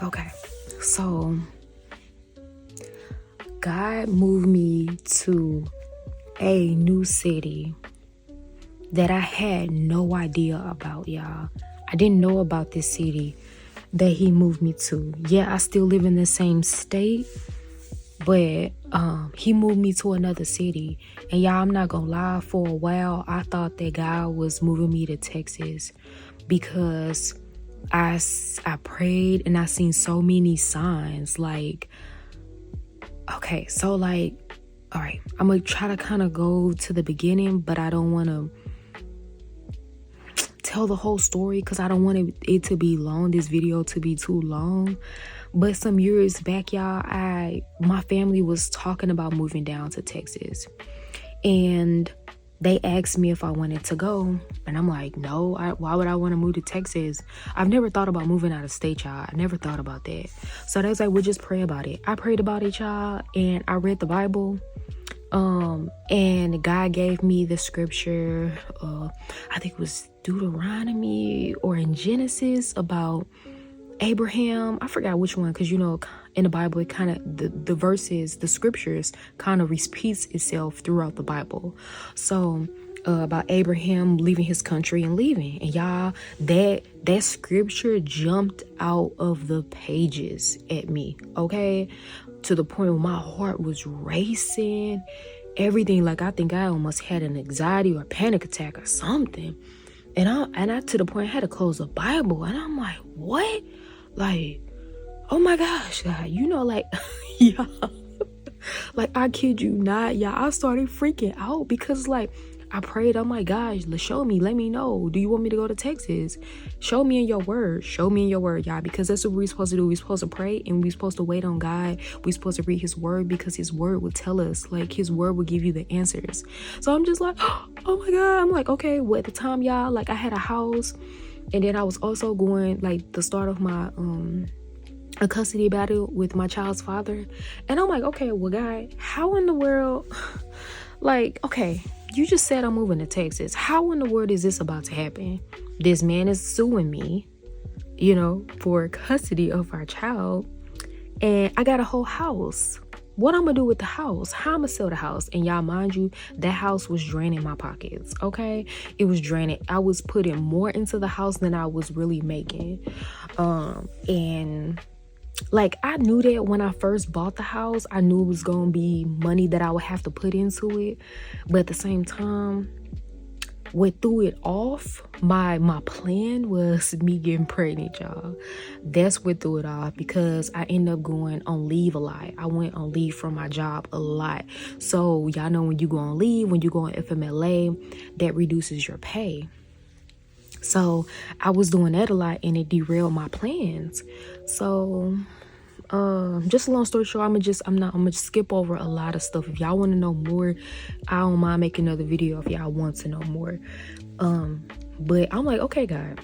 Okay, so God moved me to a new city that I had no idea about, y'all. I didn't know about this city that he moved me to. Yeah, I still live in the same state, but he moved me to another city. And y'all, I'm not gonna lie, for a while I thought that God was moving me to Texas because I prayed and I seen so many signs. Like, okay, so like, all right, I'm gonna try to kind of go to the beginning, but I don't want to tell the whole story because I don't want it to be long, this video to be too long. But some years back, y'all, my family was talking about moving down to Texas, and they asked me if I wanted to go, and I'm like, no. Why would I want to move to Texas? I've never thought about moving out of state, y'all. I never thought about that. So they was like, we'll just pray about it. I prayed about it, y'all, and I read the Bible. And God gave me the scripture, I think it was Deuteronomy or in Genesis about Abraham. I forgot which one, because in the Bible it kind of the verses, the scriptures kind of repeats itself throughout the Bible. So about Abraham leaving his country and leaving, and y'all, that scripture jumped out of the pages at me, okay, to the point where my heart was racing, everything. Like, I think I almost had an anxiety or panic attack or something. And I to the point I had to close the Bible, and I'm like, what? Like, oh my gosh, God, like, yeah, like, I kid you not, y'all, I started freaking out because, like, I prayed, oh my gosh, show me, let me know. Do you want me to go to Texas? Show me in your word, y'all, because that's what we're supposed to do. We're supposed to pray, and we're supposed to wait on God. We're supposed to read his word, because his word will tell us, like, his word will give you the answers. So I'm just like, oh my God. I'm like, okay, well, at the time, y'all, like, I had a house, and then I was also going, like, the start of my a custody battle with my child's father. And I'm like, okay, well, God, how in the world, like, okay, you just said I'm moving to Texas. How in the world is this about to happen? This man is suing me, for custody of our child. And I got a whole house. What I'm gonna do with the house? How I'm gonna sell the house? And y'all, mind you, that house was draining my pockets, okay? It was draining. I was putting more into the house than I was really making. And like, I knew that when I first bought the house, I knew it was gonna be money that I would have to put into it. But at the same time, what threw it off, my plan was me getting pregnant, y'all. That's what threw it off, because I ended up going on leave a lot. I went on leave from my job a lot. So y'all know, when you go on leave, when you go on FMLA, that reduces your pay. So I was doing that a lot, and it derailed my plans. So just a long story short, I'm gonna skip over a lot of stuff. If y'all want to know more, I don't mind making another video if y'all want to know more. But I'm like, okay, God,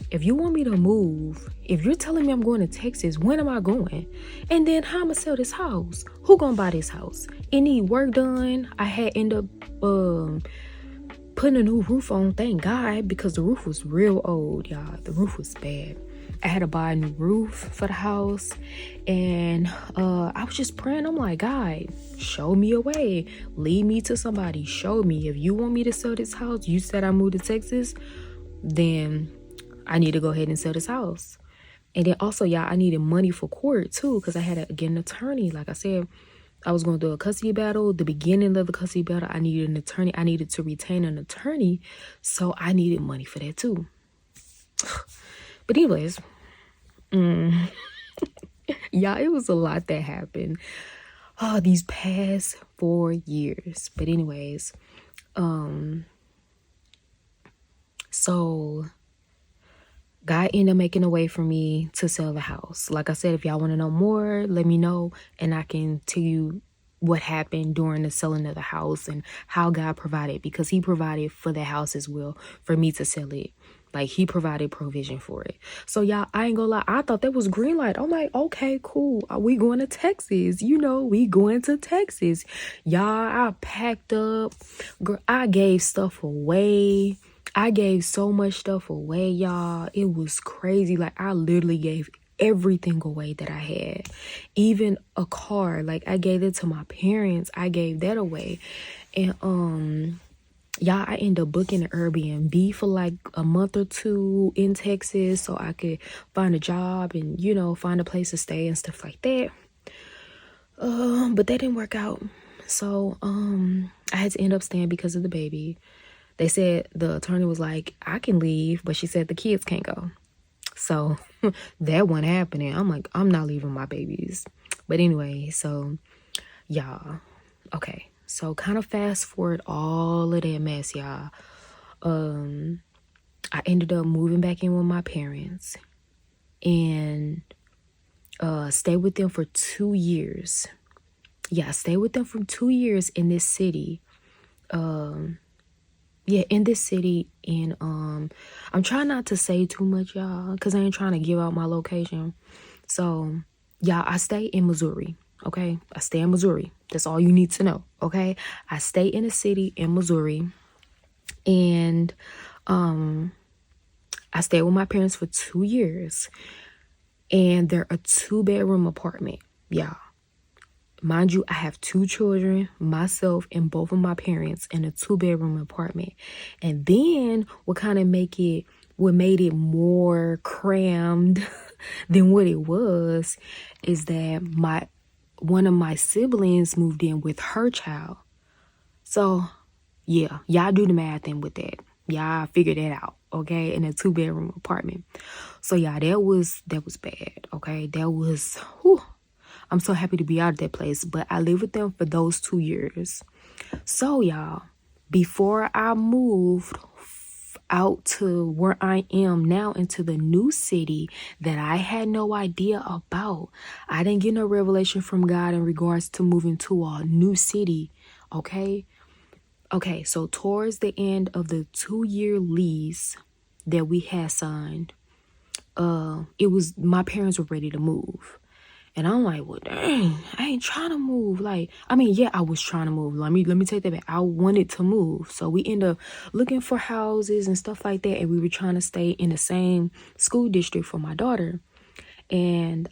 if you want me to move, if you're telling me I'm going to Texas, when am I going? And then how am I gonna sell this house? Who gonna buy this house? It need work done. I had end up putting a new roof on, thank God, because the roof was real old, y'all. The roof was bad. I had to buy a new roof for the house, and I was just praying. I'm like, God, show me a way. Lead me to somebody. Show me. If you want me to sell this house, you said I moved to Texas, then I need to go ahead and sell this house. And then also, y'all, I needed money for court too, because I had to get an attorney. Like I said, I was going through a custody battle. The beginning of the custody battle, I needed an attorney. I needed to retain an attorney, so I needed money for that too. But anyways, y'all, it was a lot that happened these past 4 years. But anyways, so God ended up making a way for me to sell the house. Like I said, if y'all want to know more, let me know, and I can tell you what happened during the selling of the house and how God provided, because he provided for the house as well for me to sell it. Like, he provided provision for it. So y'all, I ain't gonna lie, I thought that was green light. I'm like, okay, cool. We going to Texas. We going to Texas. Y'all, I packed up. Girl, I gave stuff away. I gave so much stuff away, y'all. It was crazy. Like, I literally gave everything away that I had. Even a car, like I gave it to my parents. I gave that away. And y'all, I ended up booking an Airbnb for like a month or two in Texas so I could find a job and, you know, find a place to stay and stuff like that. But that didn't work out. So I had to end up staying because of the baby. They said, the attorney was like, I can leave, but she said the kids can't go. So that wasn't happening. I'm like, I'm not leaving my babies. But anyway, so y'all, okay. So kind of fast forward all of that mess, y'all. I ended up moving back in with my parents and stayed with them for 2 years. Yeah, I stayed with them for 2 years in this city. In this city. And I'm trying not to say too much, y'all, because I ain't trying to give out my location. So y'all, I stay in Missouri. Okay, I stay in Missouri. That's all you need to know. Okay, I stay in a city in Missouri, and I stayed with my parents for 2 years, and they're a 2-bedroom apartment, y'all. Mind you, I have 2 children, myself and both of my parents in a 2-bedroom apartment. And then what made it more crammed than what it was is that one of my siblings moved in with her child. So yeah, y'all do the math in with that. Y'all figure that out, okay? In a 2-bedroom apartment. So yeah, that was bad, okay? That was, whew. I'm so happy to be out of that place, but I lived with them for those 2 years. So y'all, before I moved out to where I am now into the new city that I had no idea about, I didn't get no revelation from God in regards to moving to a new city, okay? Okay, so towards the end of the 2-year lease that we had signed, it was, my parents were ready to move. And I'm like, well, dang, I ain't trying to move. Like, I mean, yeah, I was trying to move. Let me take that back. I wanted to move. So we end up looking for houses and stuff like that. And we were trying to stay in the same school district for my daughter. And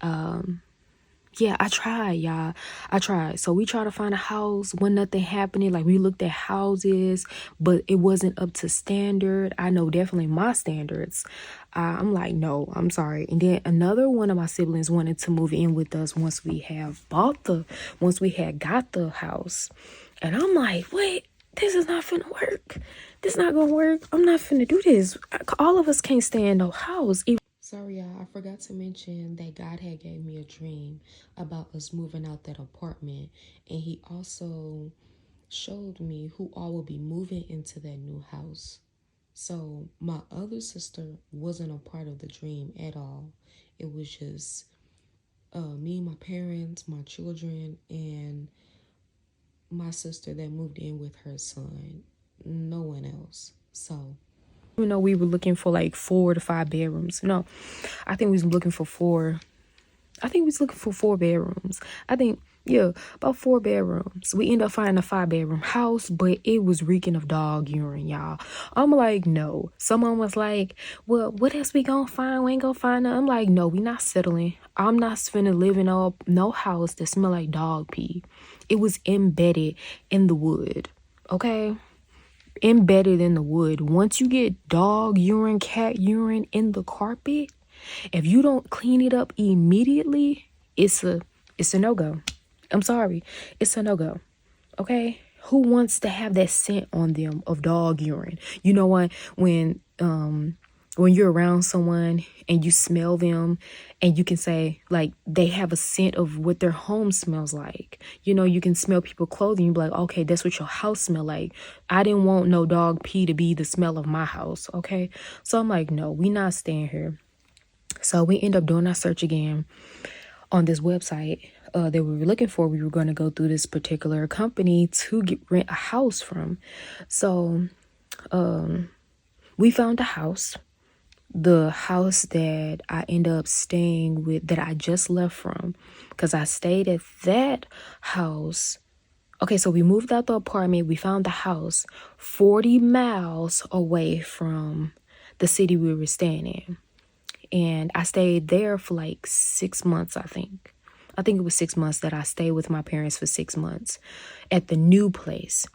yeah, I tried, y'all. I tried. So we tried to find a house when nothing happening. Like, we looked at houses, but it wasn't up to standard. I know definitely my standards. I'm like, no, I'm sorry. And then another one of my siblings wanted to move in with us once we had got the house. And I'm like, wait, this is not finna work. This not gonna work. I'm not finna do this. All of us can't stay in no house. Sorry, y'all, I forgot to mention that God had gave me a dream about us moving out that apartment. And he also showed me who all will be moving into that new house. So my other sister wasn't a part of the dream at all. It was just me, my parents, my children, and my sister that moved in with her son. No one else. So even though we were looking for like 4 to 5 bedrooms. No, I think we was looking for 4. I think we was looking for 4 bedrooms. Yeah, about 4 bedrooms. We ended up finding a 5-bedroom house, but it was reeking of dog urine, y'all. I'm like, no. Someone was like, well, what else we gonna find? We ain't gonna find nothing. I'm like, no, we not settling. I'm not finna live in no house that smell like dog pee. It was embedded in the wood, okay? Embedded in the wood. Once you get dog urine, cat urine in the carpet, if you don't clean it up immediately, it's a no-go. I'm sorry. It's a no-go. Okay? Who wants to have that scent on them of dog urine? You know what? When you're around someone and you smell them and you can say, like, they have a scent of what their home smells like. You know, you can smell people's clothing. You be like, okay, that's what your house smell like. I didn't want no dog pee to be the smell of my house, okay? So I'm like, no, we not staying here. So we end up doing our search again on this website that we were looking for. We were going to go through this particular company to rent a house from. So we found a house. The house that I end up staying with, that I just left from, because I stayed at that house. Okay, so we moved out the apartment. We found the house 40 miles away from the city we were staying in. and I stayed there for like 6 months, I think. I think it was 6 months that I stayed with my parents for 6 months at the new place.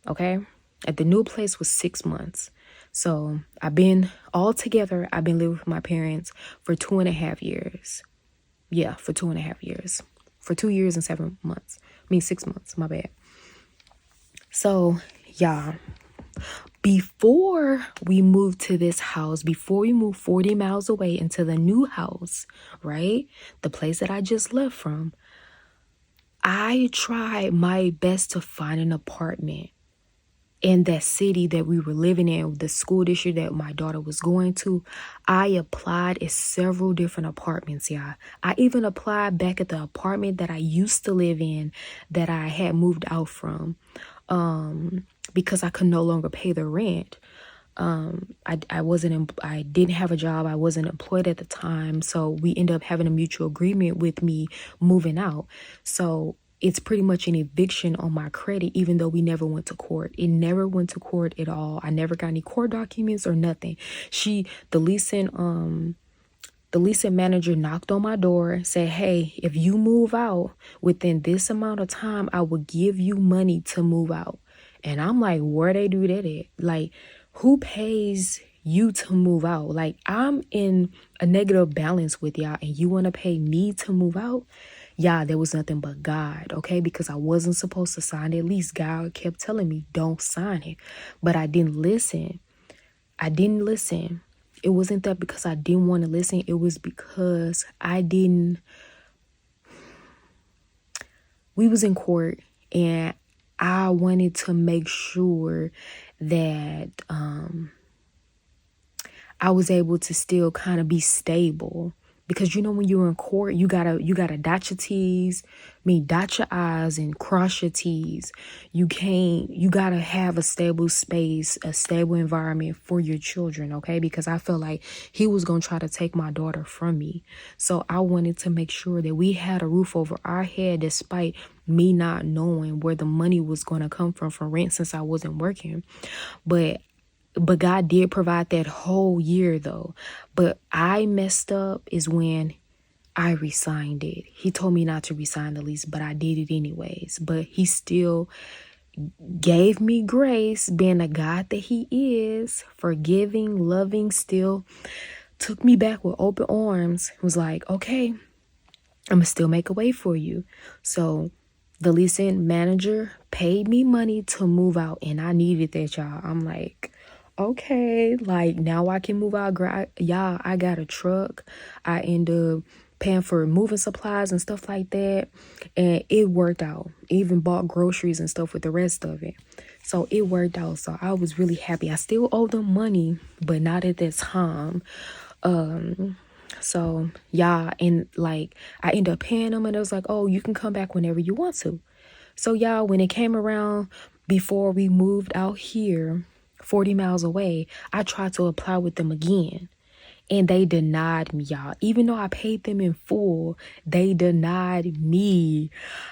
Okay. At the new place was 6 months. So I've been I've been living with my parents for 2.5 years. Yeah, for 2.5 years. For 2 years and 7 months. I mean, 6 months, my bad. So, yeah, before we moved to this house, before we moved 40 miles away into the new house, right? The place that I just left from, I tried my best to find an apartment in that city that we were living in, the school district that my daughter was going to. I applied at several different apartments, y'all. I even applied back at the apartment that I used to live in that I had moved out from, because I could no longer pay the rent. I didn't have a job. I wasn't employed at the time. So we ended up having a mutual agreement with me moving out. So it's pretty much an eviction on my credit, even though we never went to court. It never went to court at all. I never got any court documents or nothing. The leasing manager knocked on my door, said, hey, if you move out within this amount of time, I will give you money to move out. And I'm like, where they do that at? Like, who pays you to move out? Like, I'm in a negative balance with y'all and you want to pay me to move out? Yeah, there was nothing but God, okay? Because I wasn't supposed to sign it. At least God kept telling me, don't sign it. But I didn't listen. It wasn't that because I didn't want to listen. It was because we was in court and I wanted to make sure that I was able to still kind of be stable. Because when you're in court, you gotta dot your T's, dot your I's and cross your T's. You gotta have a stable space, a stable environment for your children, okay? Because I felt like he was gonna try to take my daughter from me. So I wanted to make sure that we had a roof over our head despite me not knowing where the money was gonna come from rent since I wasn't working. But God did provide that whole year though. But I messed up is when I resigned it. He told me not to resign the lease, but I did it anyways. But he still gave me grace, being the God that he is, forgiving, loving, still took me back with open arms. Was like, okay, I'm gonna still make a way for you. So the leasing manager paid me money to move out, and I needed that, y'all. I'm like, okay, like now I can move out. Y'all, I got a truck. I end up paying for moving supplies and stuff like that. And it worked out. Even bought groceries and stuff with the rest of it. So it worked out. So I was really happy. I still owe them money, but not at that time. So yeah, and like I ended up paying them and it was like, oh, you can come back whenever you want to. So y'all, when it came around before we moved out here, 40 miles away, I tried to apply with them again. And they denied me, y'all. Even though I paid them in full, they denied me.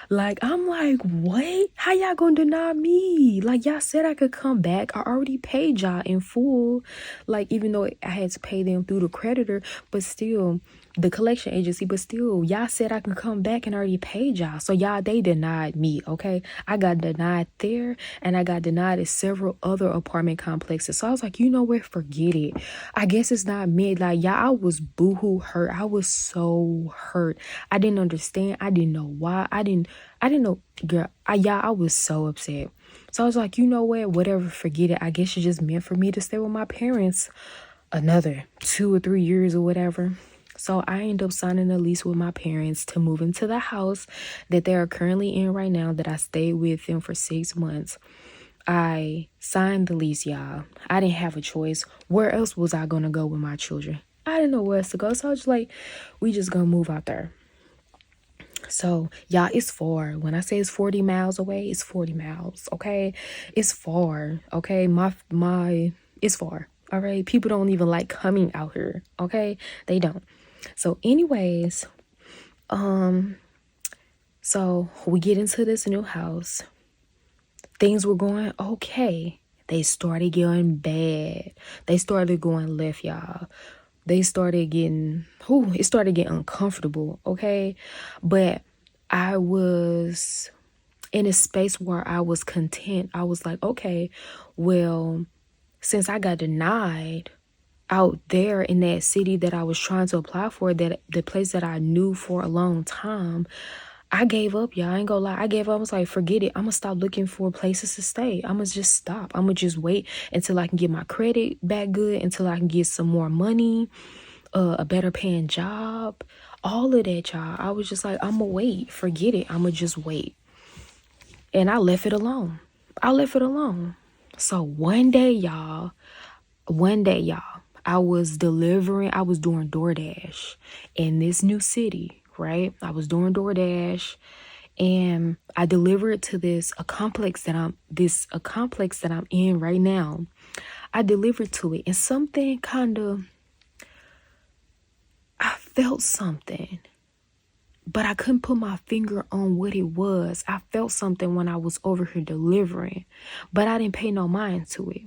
Like, I'm like, what? How y'all gonna deny me? Like, y'all said I could come back. I already paid y'all in full. Like, even though I had to pay them through the creditor, but still, the collection agency, but still, y'all said I can come back and already paid y'all. So y'all, they denied me, okay? I got denied there and I got denied at several other apartment complexes. So I was like, you know what? Forget it. I guess it's not me. Like, y'all, I was boohoo hurt. I was so hurt. I didn't understand. I didn't know why. I didn't know, girl. I was so upset. So I was like, you know what? Whatever, forget it. I guess it's just meant for me to stay with my parents another 2 or 3 years or whatever. So I ended up signing a lease with my parents to move into the house that they are currently in right now, that I stayed with them for 6 months. I signed the lease, y'all. I didn't have a choice. Where else was I going to go with my children? I didn't know where else to go. So I was just like, we just going to move out there. So, y'all, it's far. When I say it's 40 miles away, it's 40 miles, okay? It's far, okay? It's far, all right? People don't even like coming out here, okay? They don't. So anyways, so we get into this new house. Things were going okay. They started going bad. They started going left, y'all. it started getting uncomfortable, okay? But I was in a space where I was content. I was like, okay, well, since I got denied out there in that city that I was trying to apply for, that the place that I knew for a long time, I gave up, y'all. I ain't gonna lie. I gave up. I was like, forget it. I'm gonna stop looking for places to stay. I'm gonna just stop. I'm gonna just wait until I can get my credit back good, until I can get some more money, a better paying job, all of that, y'all. I was just like, I'm gonna wait. Forget it. I'm gonna just wait. And I left it alone. So one day, y'all, I was doing DoorDash in this new city, right? I was doing DoorDash, and I delivered to a complex that I'm in right now. I delivered to it, and I felt something, but I couldn't put my finger on what it was. I felt something when I was over here delivering, but I didn't pay no mind to it.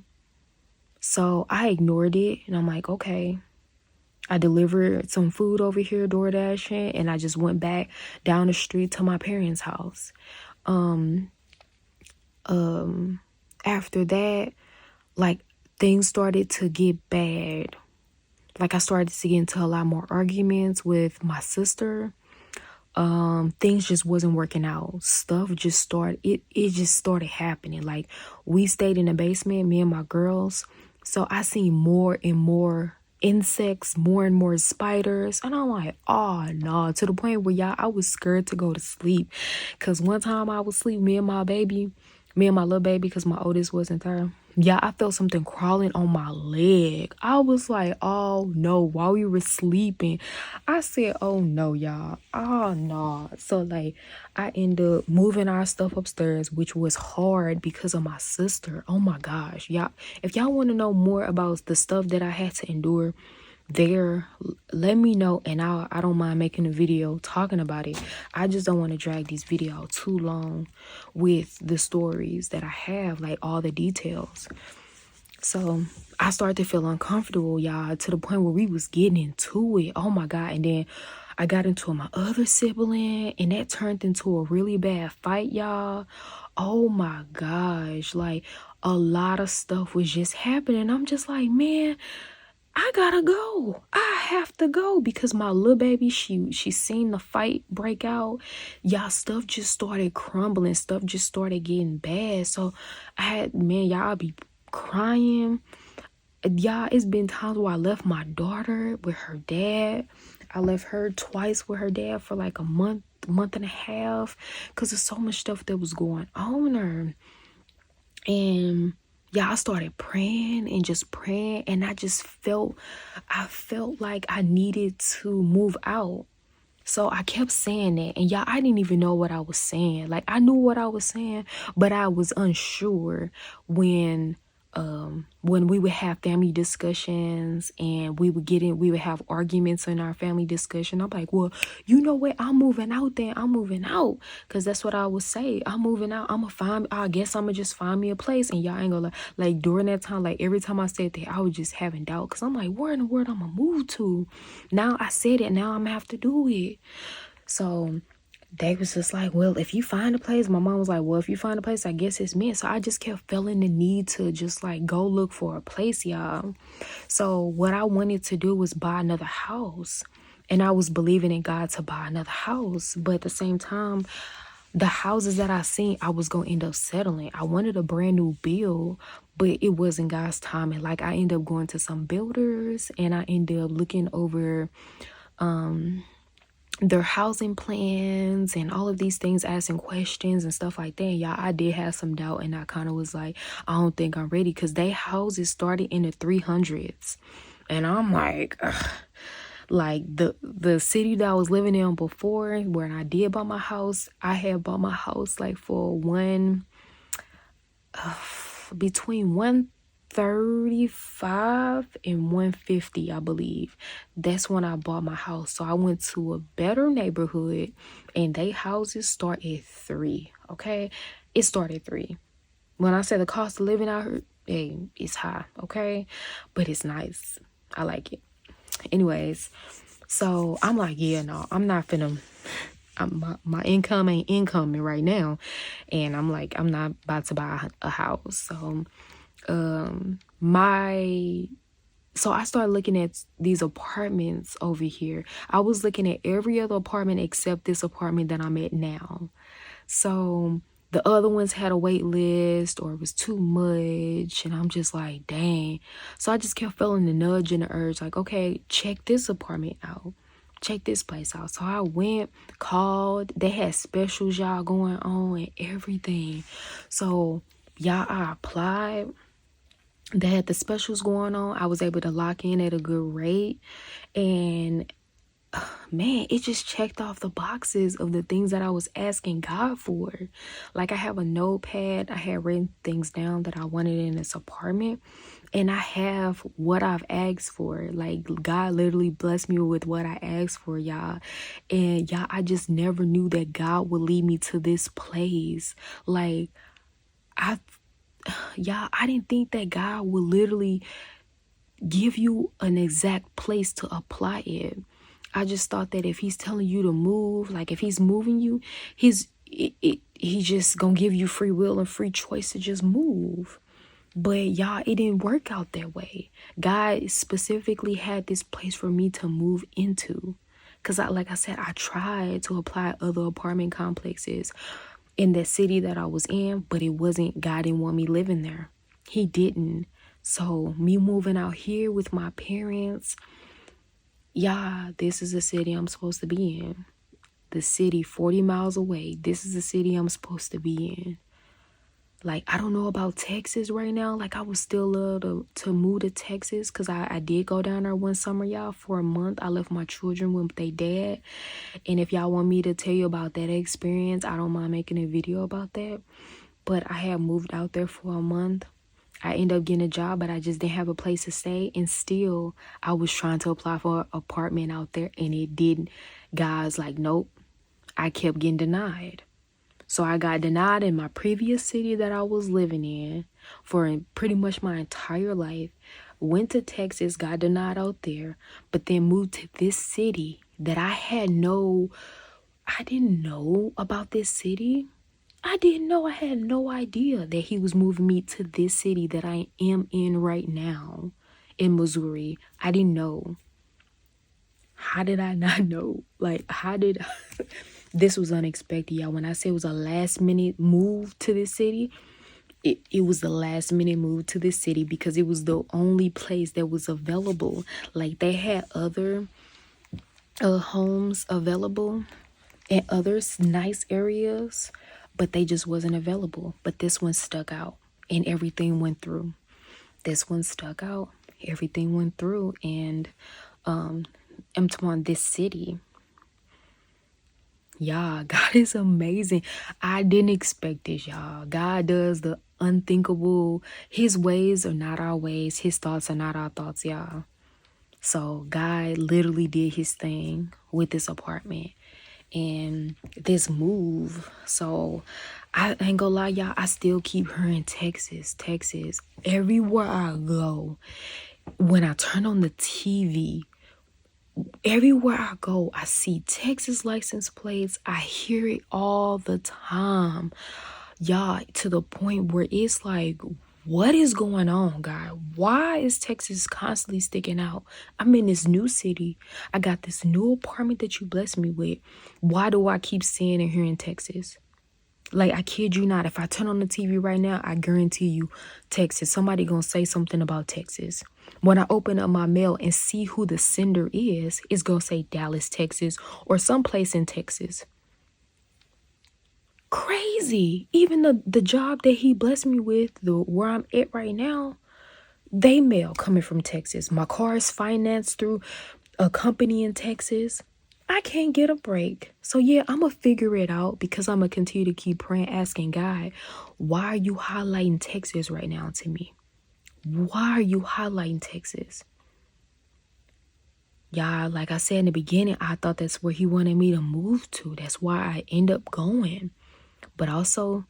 So I ignored it, and I'm like, okay. I delivered some food over here, DoorDashing, and I just went back down the street to my parents' house. After that, like, things started to get bad. Like, I started to get into a lot more arguments with my sister. Things just wasn't working out. Stuff just started, it just started happening. Like, we stayed in the basement, me and my girls. So I seen more and more insects, more and more spiders. And I'm like, oh no, to the point where, y'all, I was scared to go to sleep. Cause one time I was asleep, me and my little baby, because my oldest wasn't there. Yeah, I felt something crawling on my leg. I was like, oh no, while we were sleeping. I said, oh no, y'all. Oh no. So, like, I ended up moving our stuff upstairs, which was hard because of my sister. Oh my gosh. Y'all, if y'all want to know more about the stuff that I had to endure there, let me know, and I don't mind making a video talking about it. I just don't want to drag these videos out too long with the stories that I have, like all the details. So I started to feel uncomfortable, y'all, to the point where we was getting into it. Oh my God. And then I got into my other sibling, and that turned into a really bad fight, y'all. Oh my gosh. Like, a lot of stuff was just happening. I'm just like, man, I gotta go. I have to go, because my little baby, she seen the fight break out. Y'all, stuff just started crumbling. Stuff just started getting bad. So y'all be crying. Y'all, it's been times where I left my daughter with her dad. I left her twice with her dad for like a month and a half, because of so much stuff that was going on her. And yeah, I started praying and just praying, and I felt like I needed to move out. So I kept saying that, and y'all, I didn't even know what I was saying. Like, I knew what I was saying, but I was unsure when we would have family discussions, and we would have arguments in our family discussion. I'm like, well, you know what? I'm moving out then. I'm moving out. Because that's what I would say. I'm moving out. I guess I'm going to just find me a place. And y'all ain't going to, like, during that time, like, every time I said that, I was just having doubt. Because I'm like, where in the world I'm going to move to? Now I said it. Now I'm going to have to do it. So they was just like, well, if you find a place, my mom was like, well, if you find a place, I guess it's meant. So I just kept feeling the need to just, like, go look for a place, y'all. So what I wanted to do was buy another house, and I was believing in God to buy another house. But at the same time, the houses that I seen, I was gonna end up settling. I wanted a brand new build, but it wasn't God's timing. Like, I ended up going to some builders, and I ended up looking over their housing plans and all of these things, asking questions and stuff like that. Y'all, I did have some doubt, and I kind of was like, I don't think I'm ready, because they houses started in the 300s, and I'm like, ugh. Like, the city that I was living in before, where I did buy my house, I had bought my house like for between 135 and 150, I believe. That's when I bought my house. So I went to a better neighborhood, and they houses start at 3. Okay, it started at 3. When I say the cost of living out here, hey, it's high. Okay, but it's nice. I like it. Anyways, so I'm like, yeah, no, I'm not finna. My income ain't incoming right now, and I'm like, I'm not about to buy a house. So so I started looking at these apartments over here. I was looking at every other apartment except this apartment that I'm at now. So the other ones had a wait list or it was too much, and I'm just like, dang. So I just kept feeling the nudge and the urge, like, okay, check this apartment out. Check this place out. So I went, called. They had specials, y'all, going on and everything. So y'all, I applied. They had the specials going on. I was able to lock in at a good rate. And man, it just checked off the boxes of the things that I was asking God for. Like, I have a notepad. I had written things down that I wanted in this apartment. And I have what I've asked for. Like, God literally blessed me with what I asked for, y'all. And y'all, I just never knew that God would lead me to this place. Like, I didn't think that God would literally give you an exact place to apply it. I just thought that if he's telling you to move, like if he's moving you, he's just gonna give you free will and free choice to just move. But y'all, it didn't work out that way. God specifically had this place for me to move into. Cause like I said, I tried to apply other apartment complexes in the city that I was in, but it wasn't, God didn't want me living there. He didn't. So me moving out here with my parents, yeah, this is the city I'm supposed to be in. The city 40 miles away. This is the city I'm supposed to be in. Like, I don't know about Texas right now. Like, I would still love to move to Texas because I did go down there one summer, y'all, for a month. I left my children with their dad. And if y'all want me to tell you about that experience, I don't mind making a video about that. But I had moved out there for a month. I ended up getting a job, but I just didn't have a place to stay. And still, I was trying to apply for an apartment out there, and it didn't. Guys, like, nope. I kept getting denied. So I got denied in my previous city that I was living in for pretty much my entire life. Went to Texas, got denied out there, but then moved to this city that I didn't know about this city. I didn't know. I had no idea that he was moving me to this city that I am in right now in Missouri. I didn't know. How did I not know? Like, this was unexpected, y'all. When I say it was a last minute move to this city, it was the last minute move to this city because it was the only place that was available. Like, they had other homes available in other nice areas, but they just wasn't available. But this one stuck out and everything went through. This one stuck out, everything went through. And I'm talking about this city. Y'all, God is amazing. I didn't expect this, y'all. God does the unthinkable. His ways are not our ways. His thoughts are not our thoughts, y'all. So God literally did his thing with this apartment and this move. So I ain't gonna lie, y'all, I still keep hearing Texas. Everywhere I go, when I turn on the TV, everywhere I go, I see Texas license plates. I hear it all the time. Y'all, to the point where it's like, what is going on, God? Why is Texas constantly sticking out? I'm in this new city. I got this new apartment that you blessed me with. Why do I keep seeing and hearing Texas? Like, I kid you not, if I turn on the TV right now, I guarantee you, Texas, somebody gonna say something about Texas. When I open up my mail and see who the sender is, it's gonna say Dallas, Texas, or someplace in Texas. Crazy. Even the job that he blessed me with, where I'm at right now, they mail coming from Texas. My car is financed through a company in Texas. I can't get a break. So yeah, I'm going to figure it out because I'm going to continue to keep praying, asking God, why are you highlighting Texas right now to me? Why are you highlighting Texas? Y'all, like I said in the beginning, I thought that's where he wanted me to move to. That's why I end up going. But also,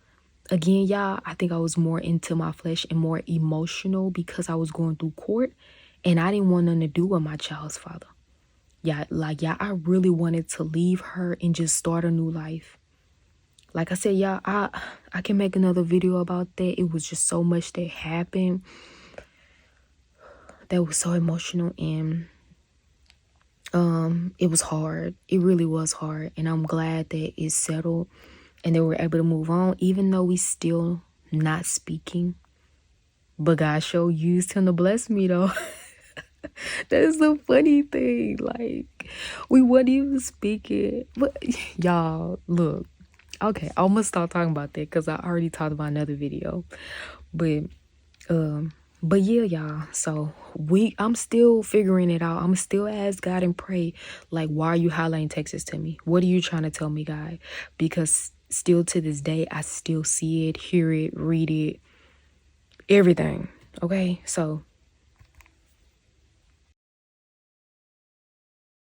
again, y'all, I think I was more into my flesh and more emotional because I was going through court. And I didn't want nothing to do with my child's father. Yeah, like, yeah, I really wanted to leave her and just start a new life. Like I said, y'all, I can make another video about that. It was just so much that happened that was so emotional, and it was hard. It really was hard, and I'm glad that it's settled and they were able to move on, even though we still not speaking. But God sure used him to bless me, though. That is the funny thing. Like, we weren't even speaking. But y'all, look. Okay, I'm gonna start talking about that because I already talked about another video. But yeah, y'all. So I'm still figuring it out. I'm still ask God and pray, like, why are you highlighting Texas to me? What are you trying to tell me, God? Because still to this day, I still see it, hear it, read it, everything. Okay, so